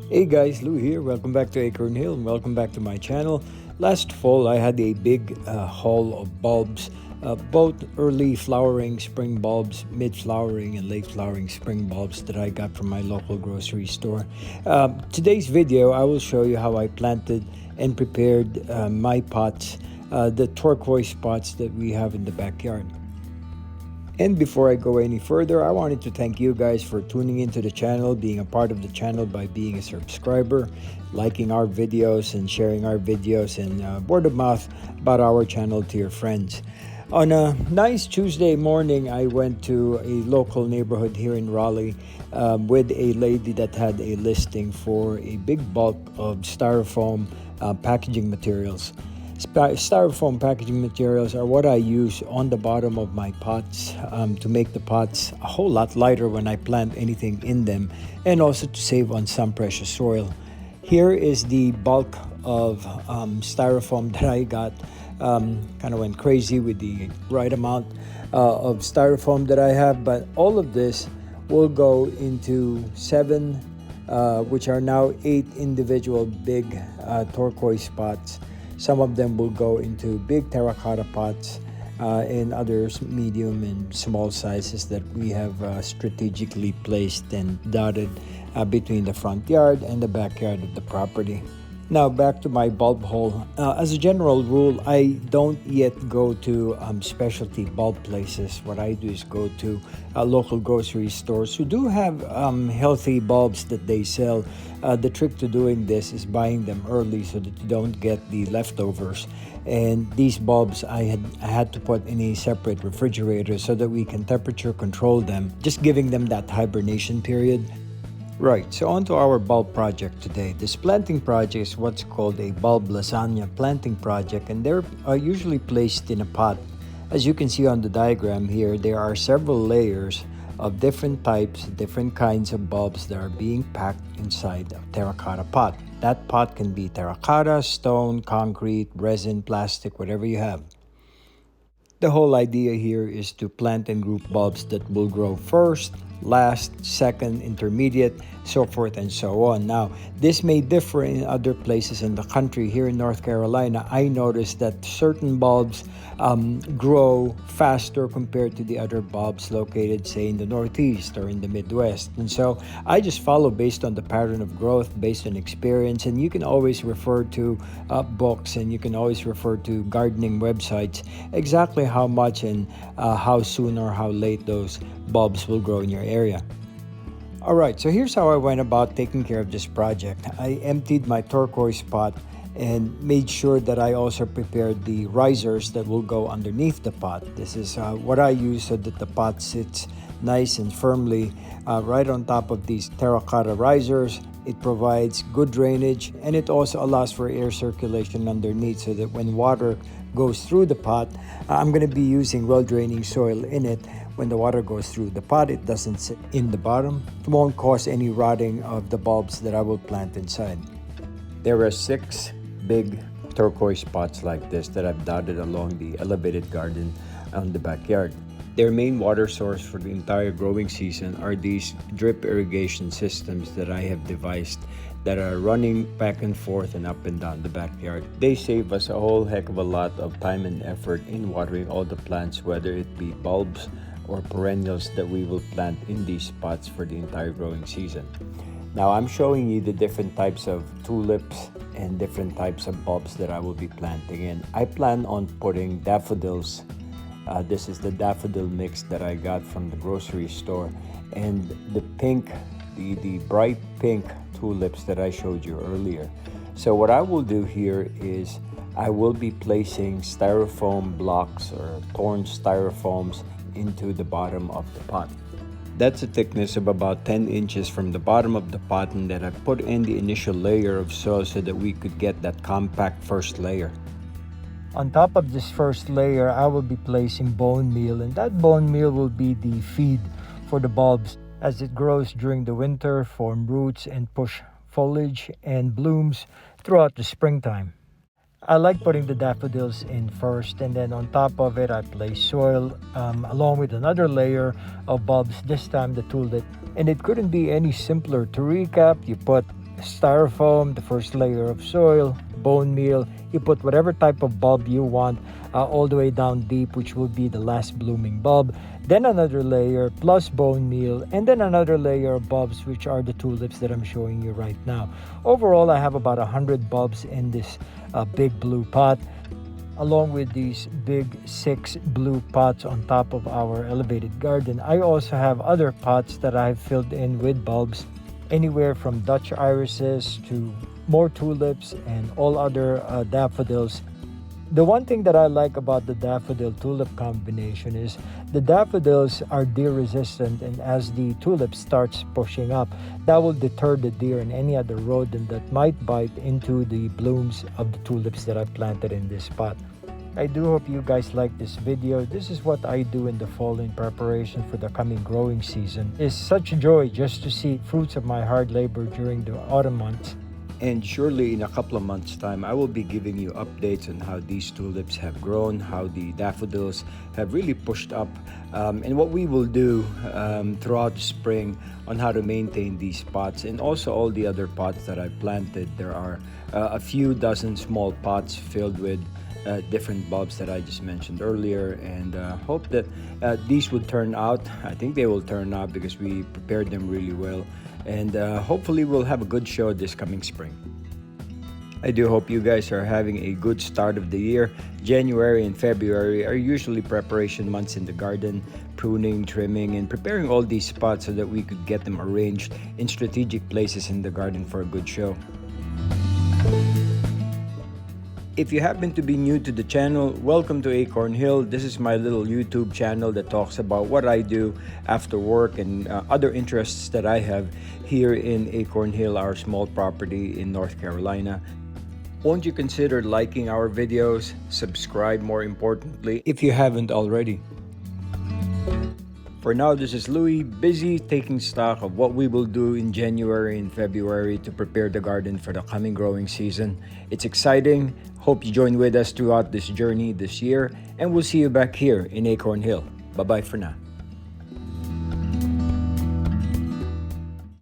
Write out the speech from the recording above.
Hey guys, Lou here. Welcome back to Acorn Hill and welcome back to my channel. Last fall, I had a big haul of bulbs, both early flowering spring bulbs, mid-flowering and late flowering spring bulbs that I got from my local grocery store. Today's video, I will show you how I planted and prepared my pots, the turquoise pots that we have in the backyard. And before I go any further, I wanted to thank you guys for tuning into the channel, being a part of the channel by being a subscriber, liking our videos and sharing our videos, and word of mouth about our channel to your friends. On a nice Tuesday morning, I went to a local neighborhood here in Raleigh with a lady that had a listing for a big bulk of styrofoam packaging materials. Styrofoam packaging materials are what I use on the bottom of my pots to make the pots a whole lot lighter when I plant anything in them, and also to save on some precious soil. Here is the bulk of styrofoam that I got. Kind of went crazy with the right amount of styrofoam that I have, but all of this will go into 7, which are now 8 individual big turquoise pots. Some of them will go into big terracotta pots and others medium and small sizes that we have strategically placed and dotted between the front yard and the backyard of the property. Now back to my bulb haul. As a general rule, I don't yet go to specialty bulb places. What I do is go to local grocery stores who do have healthy bulbs that they sell. The trick to doing this is buying them early so that you don't get the leftovers. And these bulbs I had to put in a separate refrigerator so that we can temperature control them, just giving them that hibernation period. Right, so on to our bulb project today. This planting project is what's called a Bulb Lasagna planting project, and they're usually placed in a pot. As you can see on the diagram here, there are several layers of different types, different kinds of bulbs that are being packed inside a terracotta pot. That pot can be terracotta, stone, concrete, resin, plastic, whatever you have. The whole idea here is to plant and group bulbs that will grow first, last, second, intermediate, so forth and so on. Now, this may differ in other places in the country. Here in North Carolina, I noticed that certain bulbs grow faster compared to the other bulbs located, say, in the Northeast or in the Midwest. And so I just follow based on the pattern of growth, based on experience. And you can always refer to books, and you can always refer to gardening websites, exactly how much and how soon or how late those bulbs will grow in your area. Alright, so here's how I went about taking care of this project. I emptied my turquoise pot and made sure that I also prepared the risers that will go underneath the pot. This is what I use so that the pot sits nice and firmly right on top of these terracotta risers. It provides good drainage, and it also allows for air circulation underneath so that when water goes through the pot, I'm going to be using well-draining soil in it. When the water goes through the pot, it doesn't sit in the bottom. It won't cause any rotting of the bulbs that I will plant inside. There are 6 big turquoise pots like this that I've dotted along the elevated garden on the backyard. Their main water source for the entire growing season are these drip irrigation systems that I have devised that are running back and forth and up and down the backyard. They save us a whole heck of a lot of time and effort in watering all the plants, whether it be bulbs or perennials that we will plant in these pots for the entire growing season. Now I'm showing you the different types of tulips and different types of bulbs that I will be planting in. I plan on putting daffodils. This is the daffodil mix that I got from the grocery store, and the pink, the bright pink tulips that I showed you earlier. So what I will do here is I will be placing styrofoam blocks or torn styrofoams into the bottom of the pot. That's a thickness of about 10 inches from the bottom of the pot, and that I put in the initial layer of soil so that we could get that compact first layer. On top of this first layer, I will be placing bone meal, and that bone meal will be the feed for the bulbs as it grows during the winter, form roots, and push foliage and blooms throughout the springtime. I like putting the daffodils in first, and then on top of it I place soil along with another layer of bulbs, this time the tulip. And it couldn't be any simpler. To recap, you put styrofoam, the first layer of soil, bone meal. You put whatever type of bulb you want all the way down deep, which will be the last blooming bulb. Then another layer plus bone meal, and then another layer of bulbs, which are the tulips that I'm showing you right now. Overall, I have about 100 bulbs in this big blue pot, along with these big 6 blue pots on top of our elevated garden. I also have other pots that I've filled in with bulbs, anywhere from Dutch irises to more tulips and all other daffodils. The one thing that I like about the daffodil tulip combination is the daffodils are deer resistant, and as the tulip starts pushing up, that will deter the deer and any other rodent that might bite into the blooms of the tulips that I've planted in this pot. I do hope you guys like this video. This is what I do in the fall in preparation for the coming growing season. It's such joy just to see fruits of my hard labor during the autumn months. And surely in a couple of months' time, I will be giving you updates on how these tulips have grown, how the daffodils have really pushed up, and what we will do throughout the spring on how to maintain these pots, and also all the other pots that I've planted. There are a few dozen small pots filled with different bulbs that I just mentioned earlier, and hope that these would turn out. I think they will turn out because we prepared them really well, and hopefully we'll have a good show this coming spring. I do hope you guys are having a good start of the year. January and February are usually preparation months in the garden, pruning, trimming, and preparing all these spots so that we could get them arranged in strategic places in the garden for a good show. If you happen to be new to the channel, welcome to Acorn Hill. This is my little YouTube channel that talks about what I do after work and other interests that I have here in Acorn Hill, our small property in North Carolina. Won't you consider liking our videos, subscribe more importantly, if you haven't already. For now, this is Louis, busy taking stock of what we will do in January and February to prepare the garden for the coming growing season. It's exciting. Hope you join with us throughout this journey this year, and we'll see you back here in Acorn Hill. Bye-bye for now.